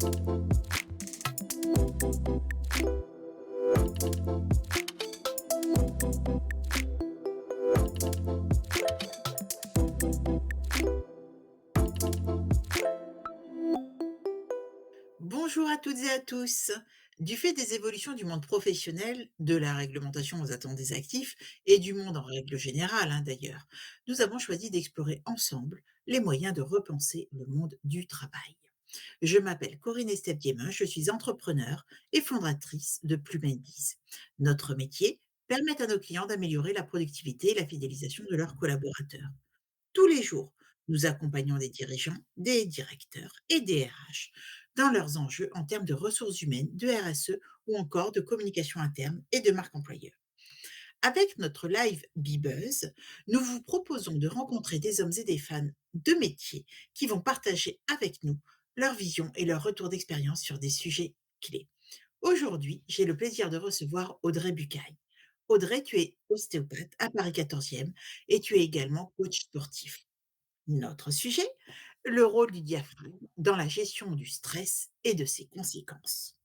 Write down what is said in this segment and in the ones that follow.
Bonjour à toutes et à tous. Du fait des évolutions du monde professionnel, de la réglementation aux attentes des actifs et du monde en règle générale, d'ailleurs, nous avons choisi d'explorer ensemble les moyens de repenser le monde du travail. Je m'appelle Corinne Estep-Guémin, je suis entrepreneur et fondatrice de Plumendiz. Notre métier permet à nos clients d'améliorer la productivité et la fidélisation de leurs collaborateurs. Tous les jours, nous accompagnons des dirigeants, des directeurs et des RH dans leurs enjeux en termes de ressources humaines, de RSE ou encore de communication interne et de marque employeur. Avec notre live Bebuzz, nous vous proposons de rencontrer des hommes et des fans de métiers qui vont partager avec nous leur vision et leur retour d'expérience sur des sujets clés. Aujourd'hui, j'ai le plaisir de recevoir Audrey Bucaille. Audrey, tu es ostéopathe à Paris 14e et tu es également coach sportif. Notre sujet, le rôle du diaphragme dans la gestion du stress et de ses conséquences.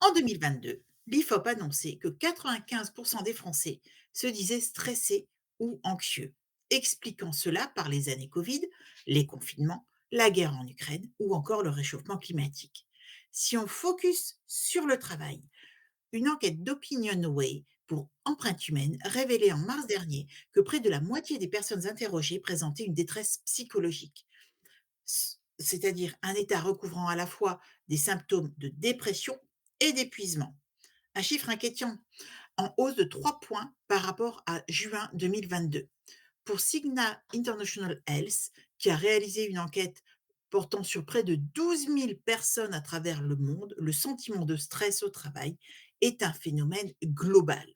En 2022, l'IFOP annonçait que 95% des Français se disaient stressés ou anxieux, expliquant cela par les années Covid, les confinements, la guerre en Ukraine ou encore le réchauffement climatique. Si on focus sur le travail, une enquête d'OpinionWay pour Empreinte humaine révélait en mars dernier que près de la moitié des personnes interrogées présentaient une détresse psychologique, c'est-à-dire un état recouvrant à la fois des symptômes de dépression et d'épuisement. Un chiffre inquiétant, en hausse de 3 points par rapport à juin 2022. Pour Cigna International Health, qui a réalisé une enquête portant sur près de 12 000 personnes à travers le monde, le sentiment de stress au travail est un phénomène global.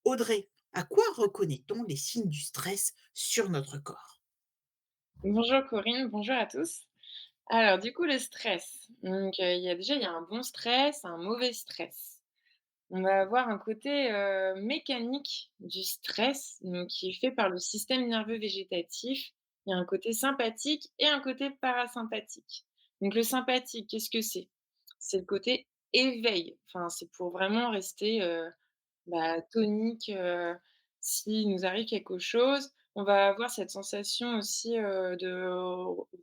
Audrey, à quoi reconnaît-on les signes du stress sur notre corps? Bonjour Corinne, bonjour à tous. Alors du coup le stress, il y a un bon stress, un mauvais stress. On va avoir un côté, mécanique du stress, donc qui est fait par le système nerveux végétatif. Il y a un côté sympathique et un côté parasympathique. Donc le sympathique, qu'est-ce que c'est? C'est le côté éveil, enfin c'est pour vraiment rester, tonique, s'il nous arrive quelque chose. On va avoir cette sensation aussi, de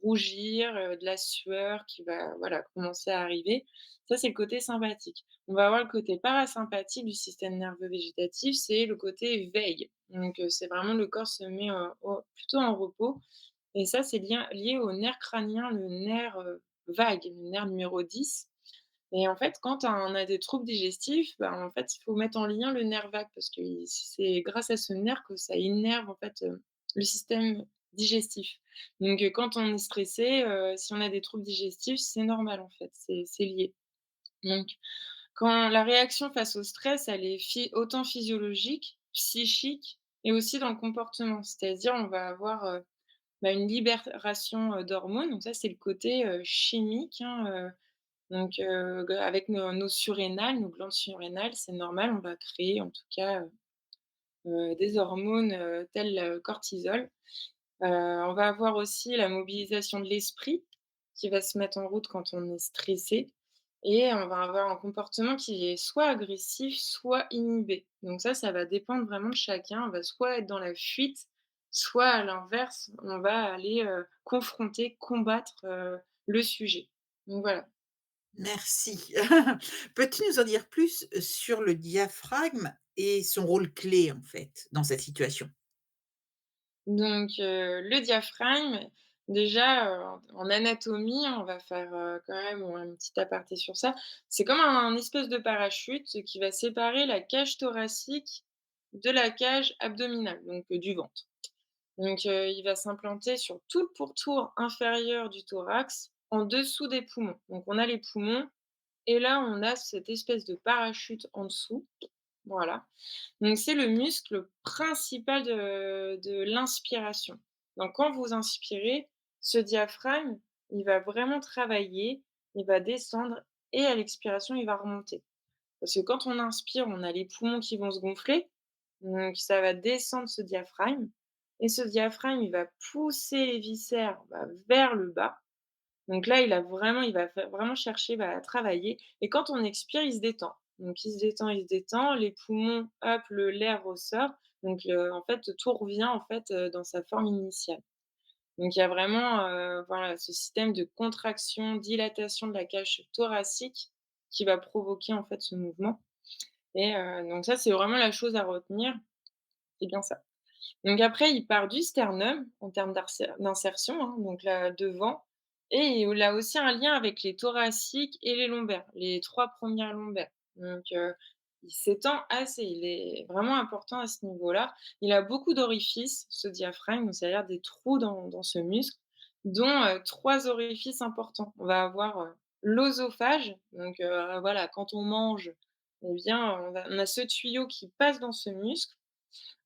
rougir, de la sueur qui va, voilà, commencer à arriver. Ça, c'est le côté sympathique. On va avoir le côté parasympathique du système nerveux végétatif, c'est le côté veille. C'est vraiment le corps se met, plutôt en repos et ça, c'est lié au nerf crânien, le nerf, vague, le nerf numéro 10. Et en fait, quand on a des troubles digestifs, en fait, il faut mettre en lien le nerf vague parce que c'est grâce à ce nerf que ça innerve, en fait, le système digestif. Quand on est stressé, si on a des troubles digestifs, c'est normal, en fait, c'est lié. Donc quand la réaction face au stress, elle est autant physiologique, psychique et aussi dans le comportement. C'est-à-dire, on va avoir, une libération, d'hormones, donc ça, c'est le côté, chimique, avec nos surrénales, nos glandes surrénales, c'est normal, on va créer en tout cas, des hormones, telles le cortisol. On va avoir aussi la mobilisation de l'esprit qui va se mettre en route quand on est stressé et on va avoir un comportement qui est soit agressif, soit inhibé. Donc ça va dépendre vraiment de chacun. On va soit être dans la fuite, soit à l'inverse, on va aller, confronter, combattre, le sujet. Donc voilà. Merci. Peux-tu nous en dire plus sur le diaphragme et son rôle clé, en fait, dans cette situation? Le diaphragme, déjà, en anatomie, on va faire, quand même un petit aparté sur ça. C'est comme un espèce de parachute qui va séparer la cage thoracique de la cage abdominale, du ventre. Il va s'implanter sur tout le pourtour inférieur du thorax, en dessous des poumons. Donc on a les poumons et là, on a cette espèce de parachute en dessous, voilà. Donc c'est le muscle principal de l'inspiration. Donc quand vous inspirez, ce diaphragme, il va vraiment travailler, il va descendre et à l'expiration, il va remonter. Parce que quand on inspire, on a les poumons qui vont se gonfler, donc ça va descendre ce diaphragme et ce diaphragme, il va pousser les viscères, vers le bas. Donc là, il va vraiment chercher, bah, à travailler et quand on expire, il se détend. Donc il se détend, les poumons, hop, l'air ressort. Donc en fait, tout revient, en fait, dans sa forme initiale. Donc il y a vraiment, voilà, ce système de contraction, dilatation de la cage thoracique qui va provoquer, en fait, ce mouvement et donc ça, c'est vraiment la chose à retenir, c'est bien ça. Donc après, il part du sternum en termes d'insertion, hein, donc là devant et il a aussi un lien avec les thoraciques et les lombaires, les 3 premières lombaires. Donc il s'étend assez, il est vraiment important à ce niveau-là. Il a beaucoup d'orifices, ce diaphragme, donc c'est-à-dire des trous dans ce muscle, dont, 3 orifices importants. On va avoir, l'œsophage, donc voilà, quand on mange, eh bien, on a ce tuyau qui passe dans ce muscle.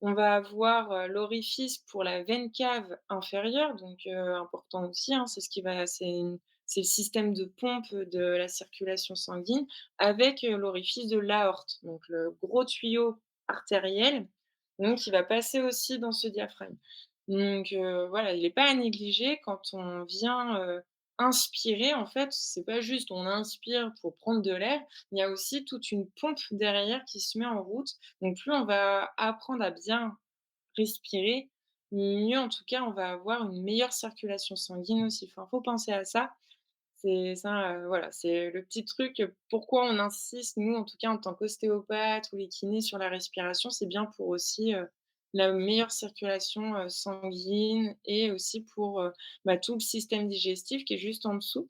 On va avoir, l'orifice pour la veine cave inférieure, donc important aussi, hein. C'est le système de pompe de la circulation sanguine avec, l'orifice de l'aorte, donc le gros tuyau artériel, donc qui va passer aussi dans ce diaphragme. Donc voilà, il est pas à négliger quand on vient, inspirer en fait, c'est pas juste on inspire pour prendre de l'air, il y a aussi toute une pompe derrière qui se met en route. Donc plus on va apprendre à bien respirer, mieux en tout cas on va avoir une meilleure circulation sanguine aussi. Enfin, faut penser à ça. C'est ça, voilà, c'est le petit truc, pourquoi on insiste nous en tout cas en tant qu'ostéopathe ou les kinés sur la respiration, c'est bien pour aussi, la meilleure circulation, sanguine et aussi pour, bah, tout le système digestif qui est juste en dessous.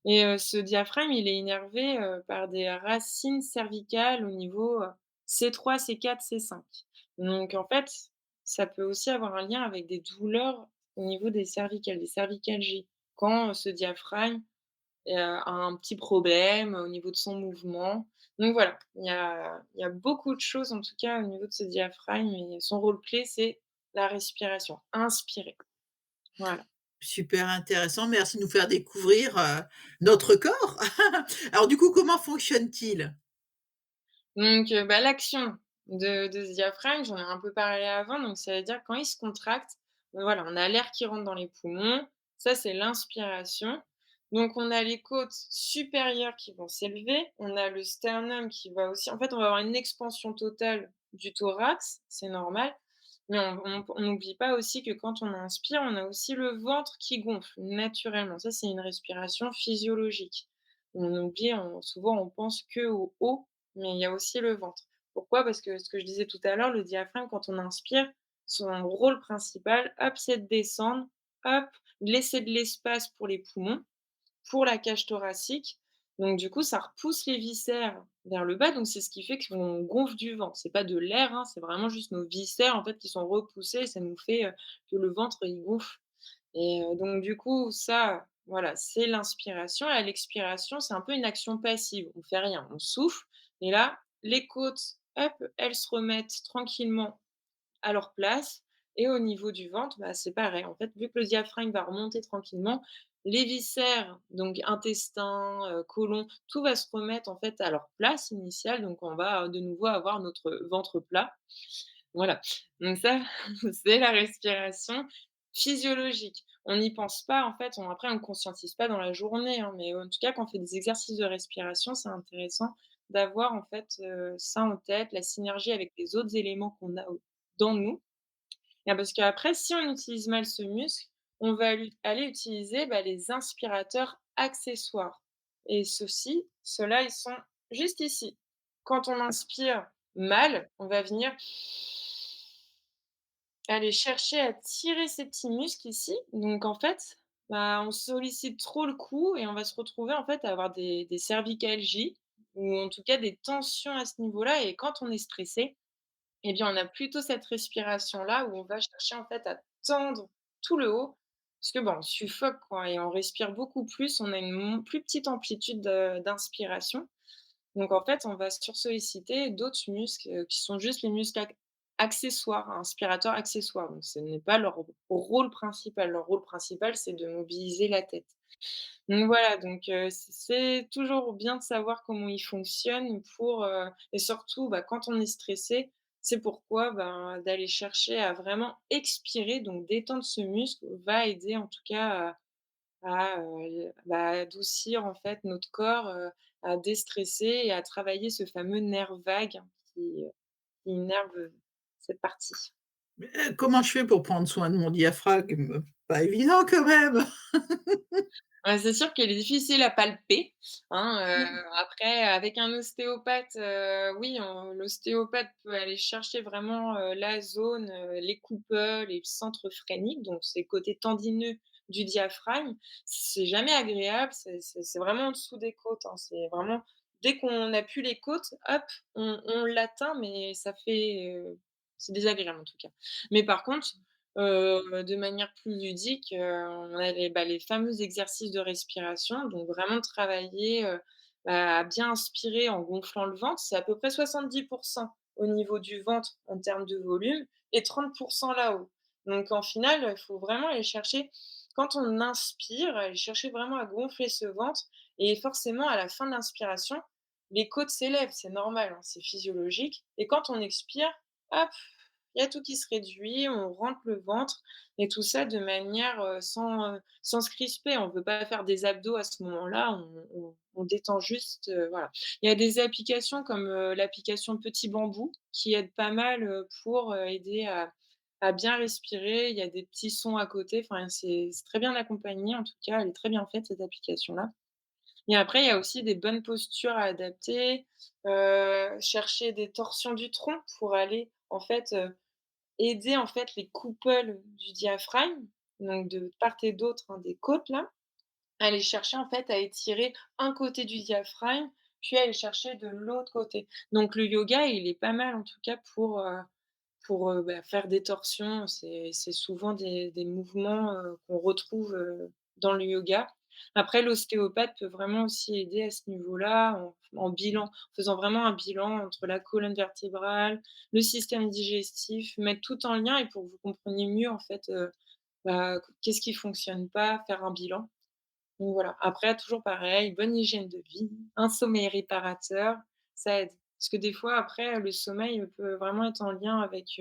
Et ce diaphragme, il est innervé, par des racines cervicales au niveau, C3, C4, C5. Donc en fait, ça peut aussi avoir un lien avec des douleurs au niveau des cervicales, des cervicalgies. Quand, ce diaphragme, a un petit problème au niveau de son mouvement. Donc voilà, il y a beaucoup de choses en tout cas au niveau de ce diaphragme et son rôle clé, c'est la respiration, inspirer. Voilà. Super intéressant, merci de nous faire découvrir, notre corps. Alors du coup, comment fonctionne-t-il? Donc, bah, l'action de ce diaphragme, j'en ai un peu parlé avant, donc ça veut dire quand il se contracte, voilà, on a l'air qui rentre dans les poumons, ça c'est l'inspiration. Donc on a les côtes supérieures qui vont s'élever, on a le sternum qui va aussi en fait, on va avoir une expansion totale du thorax, c'est normal, mais on n'oublie pas aussi que quand on inspire, on a aussi le ventre qui gonfle naturellement. Ça, c'est une respiration physiologique. On oublie, souvent on pense qu'au haut, mais il y a aussi le ventre. Pourquoi? Parce que ce que je disais tout à l'heure, le diaphragme, quand on inspire, son rôle principal, hop, c'est de descendre, hop, laisser de l'espace pour les poumons, pour la cage thoracique. Donc du coup, ça repousse les viscères vers le bas, donc c'est ce qui fait qu'on gonfle du ventre. C'est pas de l'air, hein, c'est vraiment juste nos viscères, en fait, qui sont repoussés et ça nous fait, que le ventre, il gonfle et donc du coup, ça, voilà, c'est l'inspiration. À l'expiration, c'est un peu une action passive. On fait rien, on souffle et là, les côtes, hop, elles se remettent tranquillement à leur place et au niveau du ventre, bah, c'est pareil. En fait, vu que le diaphragme va remonter tranquillement, les viscères, donc intestin, côlon, tout va se remettre en fait à leur place initiale, donc on va, de nouveau avoir notre ventre plat. Voilà, donc ça, c'est la respiration physiologique. On n'y pense pas en fait, après on ne conscientise pas dans la journée, hein, mais en tout cas quand on fait des exercices de respiration, c'est intéressant d'avoir en fait, ça en tête, la synergie avec les autres éléments qu'on a dans nous. Et parce qu'après si on utilise mal ce muscle, on va aller utiliser, bah, les inspirateurs accessoires et ceux-là, ils sont juste ici. Quand on inspire mal, on va venir aller chercher à tirer ces petits muscles ici. Donc en fait, bah, on sollicite trop le cou et on va se retrouver en fait à avoir des cervicalgies ou en tout cas des tensions à ce niveau-là et quand on est stressé, eh bien, on a plutôt cette respiration-là où on va chercher en fait à tendre tout le haut parce que, bon, on suffoque quoi et on respire beaucoup plus, on a une plus petite amplitude d'inspiration. Donc en fait, on va sursolliciter d'autres muscles, qui sont juste les muscles accessoires, inspirateurs accessoires. Donc ce n'est pas leur rôle principal. Leur rôle principal, c'est de mobiliser la tête. Donc voilà, donc c'est toujours bien de savoir comment ils fonctionnent pour, et surtout, bah, quand on est stressé, c'est pourquoi, ben, d'aller chercher à vraiment expirer, donc détendre ce muscle va aider en tout cas à, bah, adoucir en fait notre corps, à déstresser et à travailler ce fameux nerf vague qui innerve, cette partie. Mais, comment je fais pour prendre soin de mon diaphragme? Pas évident quand même! Ouais, c'est sûr qu'elle est difficile à palper, hein, Mmh. après avec un ostéopathe, oui, l'ostéopathe peut aller chercher vraiment, la zone, les couples et le centre phrénique, donc c'est le côté tendineux du diaphragme. C'est jamais agréable, c'est vraiment en dessous des côtes, hein. C'est vraiment dès qu'on appuie les côtes, hop, on l'atteint, mais ça fait, c'est désagréable en tout cas. Mais par contre, de manière plus ludique, on a les fameux exercices de respiration, donc vraiment travailler, bah, à bien inspirer en gonflant le ventre. C'est à peu près 70 au niveau du ventre en termes de volume et 30 là-haut. Donc en finale, il faut vraiment aller chercher quand on inspire, aller chercher vraiment à gonfler ce ventre et forcément à la fin de l'inspiration, les côtes s'élèvent, c'est normal, hein, c'est physiologique et quand on expire, hop, il y a tout qui se réduit, on rentre le ventre et tout ça de manière, sans se crisper. On ne veut pas faire des abdos à ce moment-là, on détend juste, voilà. Il y a des applications comme, l'application Petit Bambou qui aide pas mal, pour, aider à bien respirer. Il y a des petits sons à côté, enfin c'est très bien accompagné en tout cas, elle est très bien faite cette application-là et après il y a aussi des bonnes postures à adapter, chercher des torsions du tronc pour aller en fait, aider en fait les couples du diaphragme, donc de part et d'autre, hein, des côtes là, à aller chercher en fait à étirer un côté du diaphragme, puis à aller chercher de l'autre côté. Donc le yoga, il est pas mal en tout cas pour, bah, faire des torsions. C'est souvent des mouvements, qu'on retrouve, dans le yoga. Après l'ostéopathe peut vraiment aussi aider à ce niveau-là en bilan, en faisant vraiment un bilan entre la colonne vertébrale, le système digestif, mettre tout en lien et pour que vous compreniez mieux en fait, bah, qu'est-ce qui fonctionne pas, faire un bilan. Donc voilà. Après toujours pareil, bonne hygiène de vie, un sommeil réparateur, ça aide. Parce que des fois après, le sommeil peut vraiment être en lien avec,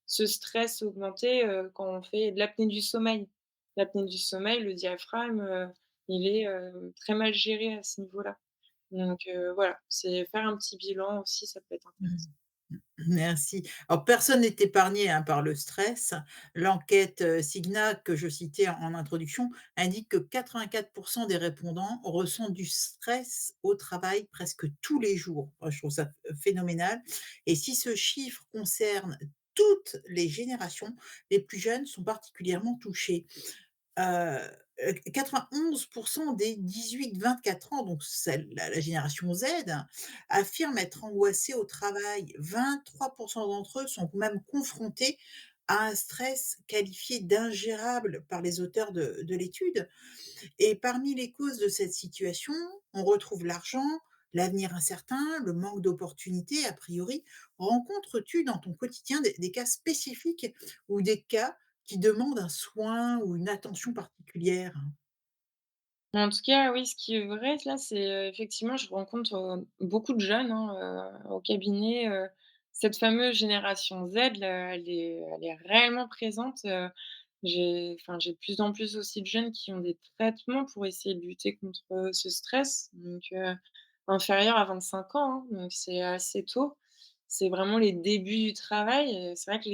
ce stress augmenté, quand on fait de l'apnée du sommeil. L'apnée du sommeil, le diaphragme, il est, très mal géré à ce niveau-là. Donc voilà, c'est faire un petit bilan aussi, ça peut être Mmh. intéressant. Merci. Alors personne n'est épargné, hein, par le stress. L'enquête, Cigna que je citais en introduction indique que 84 des répondants ressentent du stress au travail presque tous les jours. Moi, je trouve ça phénoménal et si ce chiffre concerne toutes les générations, les plus jeunes sont particulièrement touchés. Heu 91 des 18-24 ans, donc celle la génération Z, affirment être angoissés au travail. 23 d'entre eux sont même confrontés à un stress qualifié d'ingérable par les auteurs de l'étude et parmi les causes de cette situation, on retrouve l'argent, l'avenir incertain, le manque d'opportunités a priori. Rencontres-tu dans ton quotidien des cas spécifiques ou des cas qui demandent un soin ou une attention particulière? En tout cas, oui, ce qui est vrai là, c'est, effectivement, je rencontre, beaucoup de jeunes, hein, au cabinet, cette fameuse génération Z là, elle est réellement présente, j'ai de plus en plus aussi de jeunes qui ont des traitements pour essayer de lutter contre, ce stress, donc inférieur à 25 ans, hein, donc c'est assez tôt. C'est vraiment les débuts du travail et c'est vrai que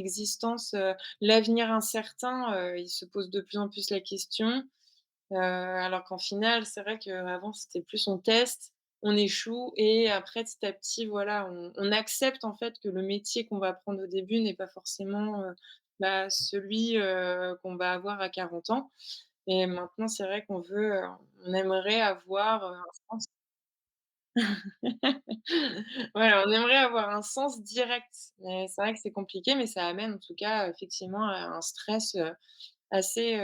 l'avenir incertain, il se pose de plus en plus la question. Alors qu'en finale, c'est vrai qu'avant, c'était plus on teste, on échoue et après petit à petit, voilà, on accepte en fait que le métier qu'on va apprendre au début n'est pas forcément, bah, celui, qu'on va avoir à 40 ans et maintenant c'est vrai on aimerait avoir, un sens voilà, on aimerait avoir un sens direct, mais c'est vrai que c'est compliqué, mais ça amène en tout cas effectivement à un stress, assez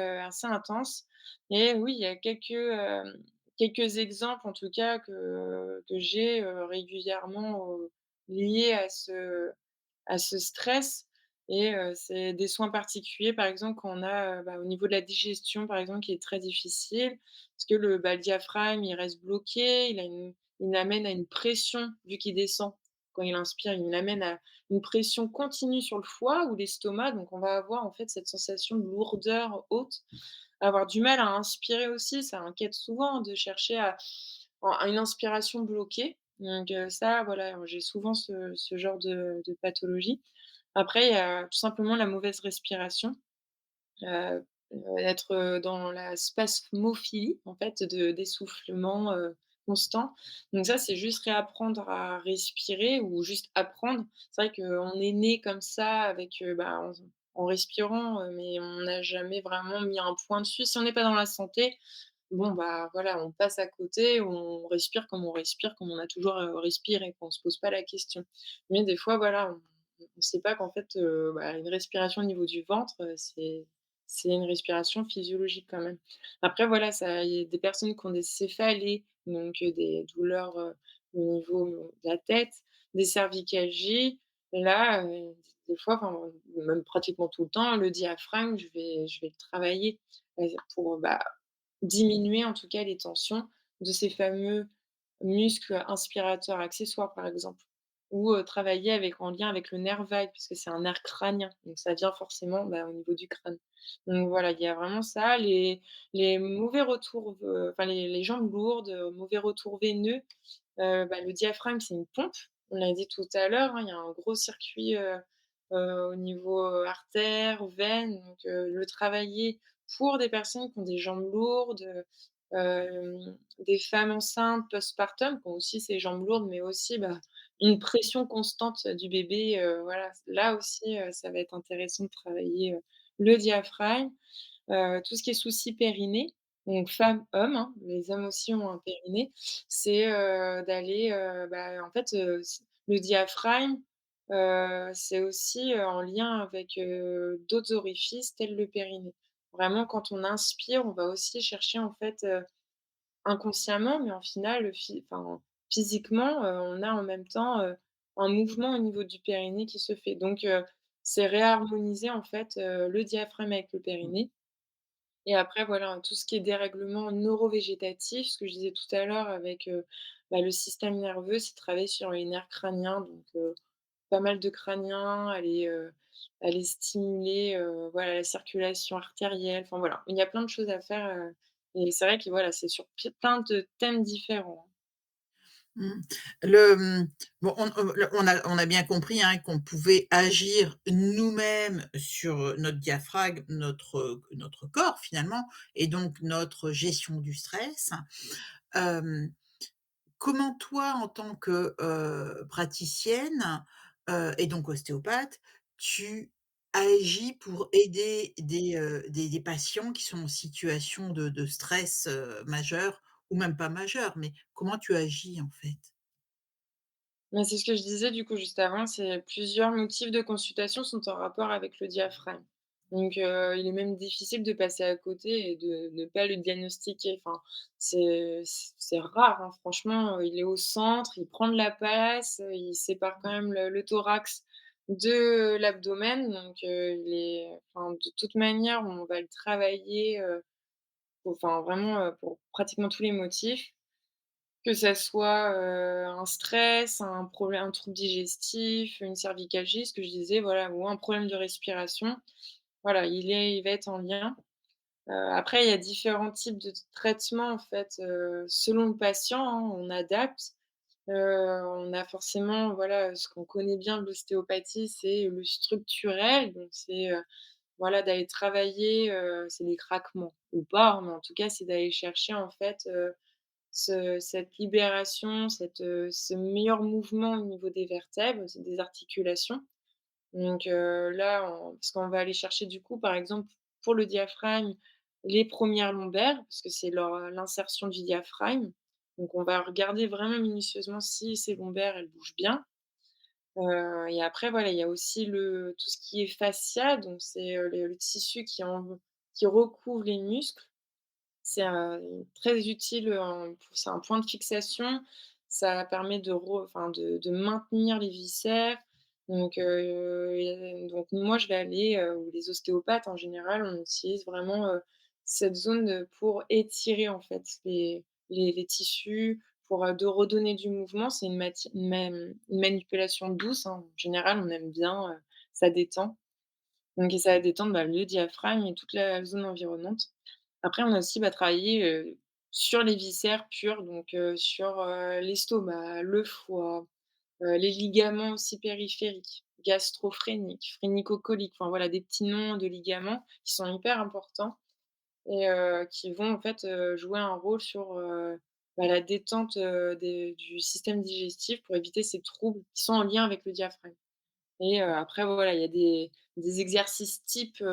intense et oui, il y a quelques exemples en tout cas que j'ai, régulièrement, liés à ce stress et c'est des soins particuliers. Par exemple, quand on a, bah, au niveau de la digestion, par exemple, qui est très difficile parce que le diaphragme, il reste bloqué, il amène à une pression vu qu'il descend. quand il inspire, il l'amène à une pression continue sur le foie ou l'estomac, donc on va avoir en fait cette sensation de lourdeur haute, avoir du mal à inspirer aussi, ça inquiète souvent de chercher à une inspiration bloquée, donc ça voilà, j'ai souvent ce genre de pathologie. Après, il y a tout simplement la mauvaise respiration. Être, dans la spasmophilie, en fait, d'essoufflement, constant. Donc ça, c'est juste réapprendre à respirer ou juste apprendre. C'est vrai qu'on est né comme ça avec, bah, en respirant, mais on n'a jamais vraiment mis un point dessus. Si on n'est pas dans la santé, bon, bah, voilà, on passe à côté, on respire comme on a toujours, respiré, quoi. On se pose pas la question. Mais des fois, voilà, on sait pas qu'en fait, bah, une respiration au niveau du ventre, c'est une respiration physiologique quand même. Après voilà, ça il y a des personnes qui ont des céphalées, donc des douleurs, au niveau, de la tête, des cervicalgies. Là, des fois, enfin, même pratiquement tout le temps, le diaphragme, je vais le travailler, pour, bah, diminuer en tout cas les tensions de ces fameux muscles inspirateurs accessoires, par exemple, ou travailler avec en lien avec le nerf vague, parce que c'est un nerf crânien, donc ça vient forcément, bah, au niveau du crâne. Donc voilà, il y a vraiment ça, les mauvais retours, enfin les jambes lourdes, mauvais retours veineux, bah, le diaphragme, c'est une pompe, on l'a dit tout à l'heure, hein, il y a un gros circuit, au niveau, artères, veines, donc le travailler pour des personnes qui ont des jambes lourdes, des femmes enceintes postpartum qui ont aussi ces jambes lourdes, mais aussi, bah, une pression constante du bébé, voilà. Là aussi, ça va être intéressant de travailler, le diaphragme. Tout ce qui est souci périnée, donc femme-homme, hein, les hommes aussi ont un périnée, c'est, d'aller, bah, en fait, le diaphragme, c'est aussi, en lien avec, d'autres orifices tels le périnée. Vraiment quand on inspire, on va aussi chercher en fait, inconsciemment, mais en final, physiquement, on a en même temps, un mouvement au niveau du périnée qui se fait. Donc c'est réharmoniser en fait, le diaphragme avec le périnée et après voilà, tout ce qui est dérèglement neurovégétatif, ce que je disais tout à l'heure avec, bah, le système nerveux, c'est travailler sur les nerfs crâniens, donc pas mal de crâniens, aller stimuler, voilà, la circulation artérielle, enfin voilà. Il y a plein de choses à faire, et c'est vrai que voilà, c'est sur plein de thèmes différents. Mmh. Le, bon, on a bien compris, hein, qu'on pouvait agir nous-mêmes sur, notre diaphragme, notre corps finalement et donc notre gestion du stress. Hem, Comment toi, en tant que, praticienne, et donc ostéopathe, tu agis pour aider des patients qui sont en situation de stress, majeur ou même pas majeur, mais comment tu agis en fait? Mais c'est ce que je disais du coup juste avant, c'est plusieurs motifs de consultation sont en rapport avec le diaphragme. Donc il est même difficile de passer à côté et de ne pas le diagnostiquer. Enfin, c'est rare, hein, franchement, il est au centre, il prend de la place, il sépare quand même le thorax de l'abdomen, donc il est enfin, de toute manière, on va le travailler, enfin vraiment, pour pratiquement tous les motifs. Que ça soit, un stress, un trouble digestif, une cervicalgie, ce que je disais, voilà, ou un problème de respiration. Voilà, il va être en lien. Après, il y a différents types de traitements, en fait, selon le patient, hein, on adapte. On a forcément, voilà, ce qu'on connaît bien de l'ostéopathie, c'est le structurel, donc c'est, voilà, d'aller travailler, c'est des craquements ou pas, hein, mais en tout cas, c'est d'aller chercher, en fait, cette libération, ce meilleur mouvement au niveau des vertèbres, c'est des articulations. Donc là, parce qu'on va aller chercher du coup, par exemple, pour le diaphragme, les premières lombaires, parce que c'est l'insertion du diaphragme. Donc on va regarder vraiment minutieusement si ces lombaires, elles bougent bien. Et après voilà, il y a aussi tout ce qui est fascia, donc c'est, le tissu qui recouvre les muscles. C'est, très utile, c'est un point de fixation. Ça permet de maintenir les viscères. Donc, donc moi je vais aller, ou les ostéopathes en général, on utilise vraiment, cette zone, pour étirer en fait les tissus, pour, de redonner du mouvement. C'est une manipulation douce, hein. En général, on aime bien, ça détend. Donc et ça va détendre, bah, le diaphragme et toute la zone environnante. Après, on a aussi, bah, travaillé, sur les viscères purs, donc sur, l'estomac, le foie, les ligaments aussi périphériques, gastro-phréniques, phrénico-coliques, enfin voilà, des petits noms de ligaments qui sont hyper importants et qui vont en fait, jouer un rôle sur, bah, la détente, du système digestif pour éviter ces troubles qui sont en lien avec le diaphragme. Et après voilà, il y a des exercices types,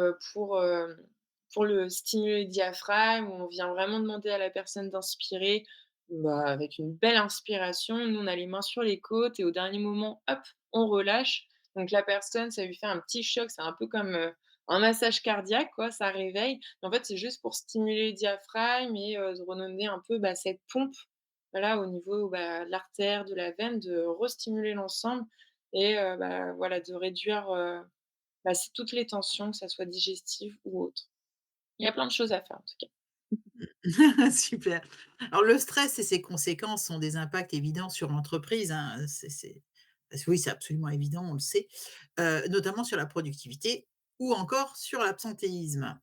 pour le stimuler le diaphragme, où on vient vraiment demander à la personne d'inspirer, bah, avec une belle inspiration. Nous, on a les mains sur les côtes et au dernier moment, hop, on relâche. Donc la personne, ça lui fait un petit choc, c'est un peu comme, un massage cardiaque quoi, ça réveille. Mais en fait, c'est juste pour stimuler le diaphragme et de redonner un peu, bah, cette pompe, voilà, au niveau, bah, de l'artère, de la veine, de restimuler l'ensemble et bah, voilà, de réduire, bah, c'est toutes les tensions, que ça soit digestives ou autres. Il y a plein de choses à faire en tout cas. Super. Alors le stress et ses conséquences ont des impacts évidents sur l'entreprise, hein, c'est parce que oui, c'est absolument évident, on le sait, notamment sur la productivité ou encore sur l'absentéisme.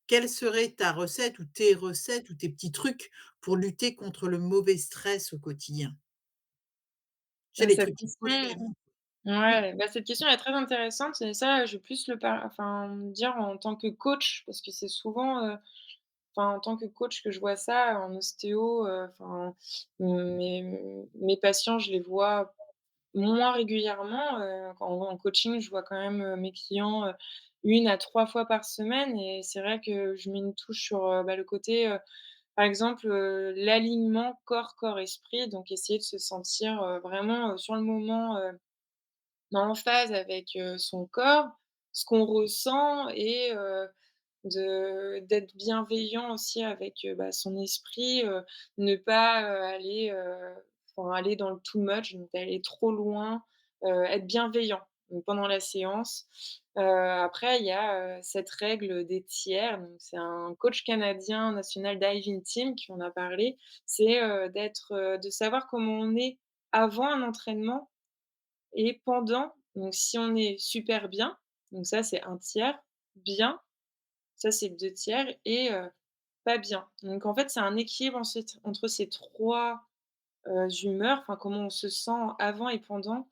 Quelle serait ta recette ou tes recettes ou tes petits trucs pour lutter contre le mauvais stress au quotidien? Tu sais, les Cette trucs qui question collent vraiment. Mmh. ouais, bah, cette question est très intéressante et ça, je vais plus dire en tant que coach parce que c'est souvent, en tant que coach que je vois ça en ostéo, mes patients, je les vois moins régulièrement, en coaching, je vois quand même, mes clients, 1 à 3 fois par semaine et c'est vrai que je mets une touche sur, bah, le côté, par exemple, l'alignement corps-esprit, donc essayer de se sentir, vraiment, sur le moment, en phase avec, son corps, ce qu'on ressent et d'être bienveillant aussi avec, bah, son esprit, ne pas, aller dans le too much, donc aller trop loin, être bienveillant, donc pendant la séance. Après il y a, cette règle des tiers, donc c'est un coach canadien national Diving Team qui en a parlé. C'est, de savoir comment on est avant un entraînement et pendant. Donc si on est super bien, donc ça c'est un tiers, bien, ça, c'est le 2 tiers et pas bien. Donc en fait, c'est un équilibre ensuite entre ces 3 humeurs, enfin comment on se sent avant et pendant,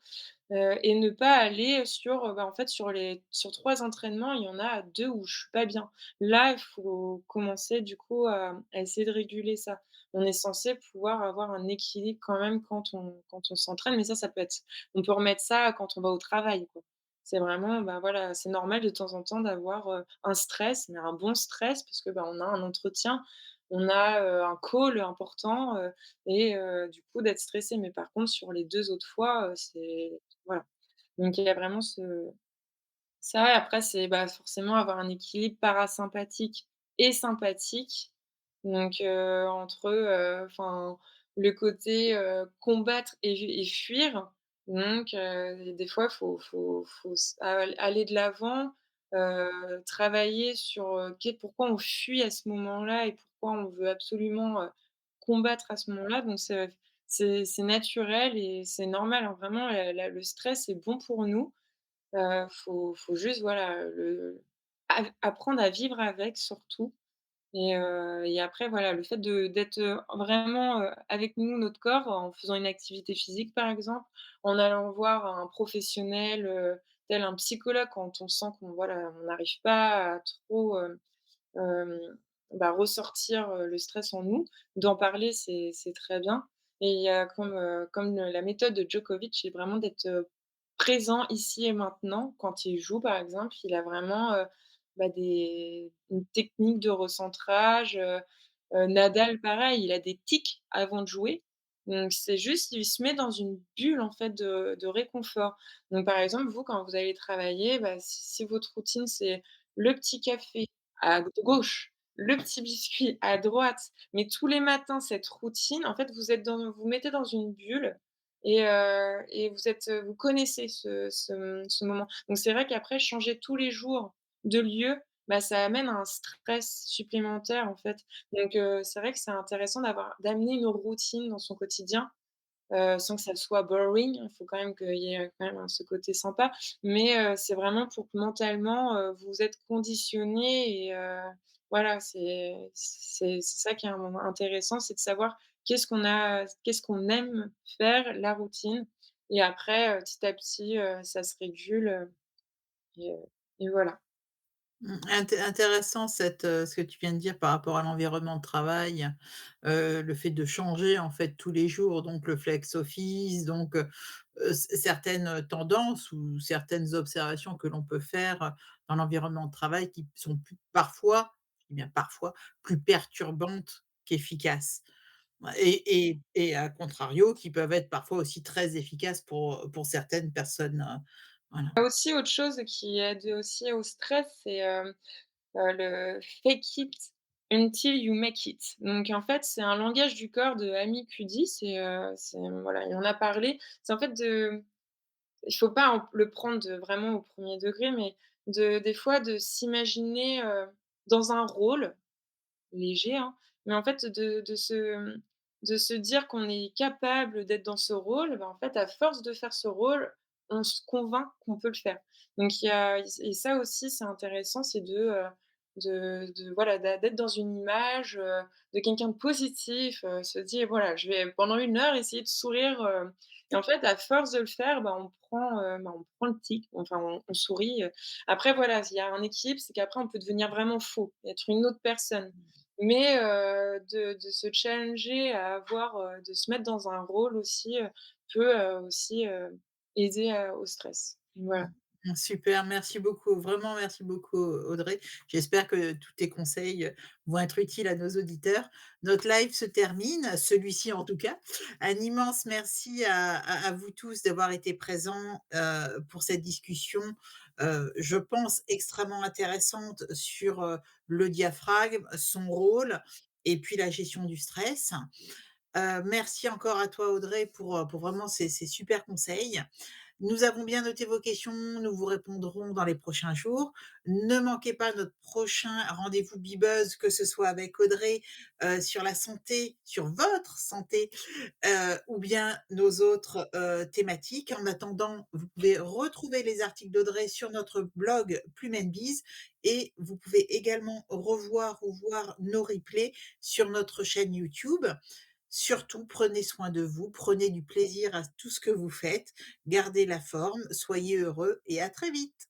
et ne pas aller sur, bah, en fait sur 3 entraînements, il y en a 2 où je suis pas bien. Là, il faut commencer du coup à essayer de réguler ça. On est censé pouvoir avoir un équilibre quand même quand on s'entraîne, mais ça peut être on peut remettre ça quand on va au travail, quoi. C'est vraiment, bah, voilà, c'est normal de temps en temps d'avoir, un stress, mais un bon stress parce que, bah, on a un entretien, on a, un call important, et du coup d'être stressé. Mais par contre sur les 2 autres fois, c'est voilà. Donc il y a vraiment ça et après c'est, bah, forcément avoir un équilibre parasympathique et sympathique. Donc entre, le côté, combattre et fuir. Donc des fois, faut aller de l'avant, travailler sur, pourquoi on fuit à ce moment-là et pourquoi on veut absolument, combattre à ce moment-là. Donc c'est naturel et c'est normal, hein. Vraiment, le stress est bon pour nous. Faut juste voilà, apprendre à vivre avec surtout et après voilà, le fait d'être, vraiment, avec nous, notre corps, en faisant une activité physique par exemple, en allant voir un professionnel, tel un psychologue quand on sent qu'on voilà, on n'arrive pas à trop, bah, ressortir, le stress en nous. D'en parler, c'est très bien et il y a comme la méthode de Djokovic, c'est vraiment d'être, présent ici et maintenant. Quand il joue, par exemple, il a vraiment, bah, une technique de recentrage, Nadal, pareil, il a des tics avant de jouer. Donc c'est juste, il se met dans une bulle, en fait, de réconfort. Donc par exemple, vous, quand vous allez travailler, bah, si votre routine, c'est le petit café à gauche, le petit biscuit à droite, mais tous les matins, cette routine, en fait, vous mettez dans une bulle et vous connaissez ce moment. Donc c'est vrai qu'après changer tous les jours de lieu, bah, ça amène un stress supplémentaire, en fait. Donc c'est vrai que c'est intéressant d'amener une routine dans son quotidien, sans que ça soit boring. Il faut quand même qu'il y ait quand même ce côté sympa. Mais c'est vraiment pour que mentalement, vous êtes conditionné et voilà, c'est ça qui est intéressant, c'est de savoir qu'est-ce qu'on aime faire, la routine et après, petit à petit, ça se régule, et heu et voilà. Intéressant ce que tu viens de dire par rapport à l'environnement de travail, le fait de changer en fait tous les jours, donc le flex office, donc certaines tendances ou certaines observations que l'on peut faire, dans l'environnement de travail qui sont plus parfois, je dis bien parfois, plus perturbantes qu'efficaces. Ouais et à contrario, qui peuvent être parfois aussi très efficaces pour certaines personnes, voilà. Il y a aussi autre chose qui aide aussi au stress, c'est, le fake it until you make it. Donc en fait, c'est un langage du corps de Amy Cuddy, c'est voilà, il en a parlé. C'est en fait de il faut pas le prendre vraiment au premier degré, mais des fois de s'imaginer, dans un rôle léger, hein, mais en fait de se dire qu'on est capable d'être dans ce rôle, bah, en fait, à force de faire ce rôle, on se convainc qu'on peut le faire. Donc il y a et ça aussi, c'est intéressant, c'est de voilà, d'être dans une image, de quelqu'un de positif, se dire: «Voilà, je vais pendant 1 heure essayer de sourire», et en fait, à force de le faire, bah, on prend le tic, enfin on sourit, Après voilà, il y a un équilibre, c'est qu'après on peut devenir vraiment faux, être une autre personne. Mais de se challenger à avoir, de se mettre dans un rôle aussi, peut, aussi, aider, au stress. Voilà. Super, merci beaucoup. Vraiment merci beaucoup, Audrey. J'espère que tous tes conseils, vont être utiles à nos auditeurs. Notre live se termine, celui-ci en tout cas. Un immense merci à vous tous d'avoir été présents, pour cette discussion, je pense extrêmement intéressante sur, le diaphragme, son rôle et puis la gestion du stress. Merci encore à toi, Audrey, pour vraiment ces super conseils. Nous avons bien noté vos questions, nous vous répondrons dans les prochains jours. Ne manquez pas notre prochain rendez-vous Bibuzz, que ce soit avec Audrey, sur la santé, sur votre santé, ou bien nos autres, thématiques. En attendant, vous pouvez retrouver les articles d'Audrey sur notre blog Plume and Biz et vous pouvez également revoir ou voir nos replays sur notre chaîne YouTube. Surtout, prenez soin de vous, prenez du plaisir à tout ce que vous faites, gardez la forme, soyez heureux et à très vite.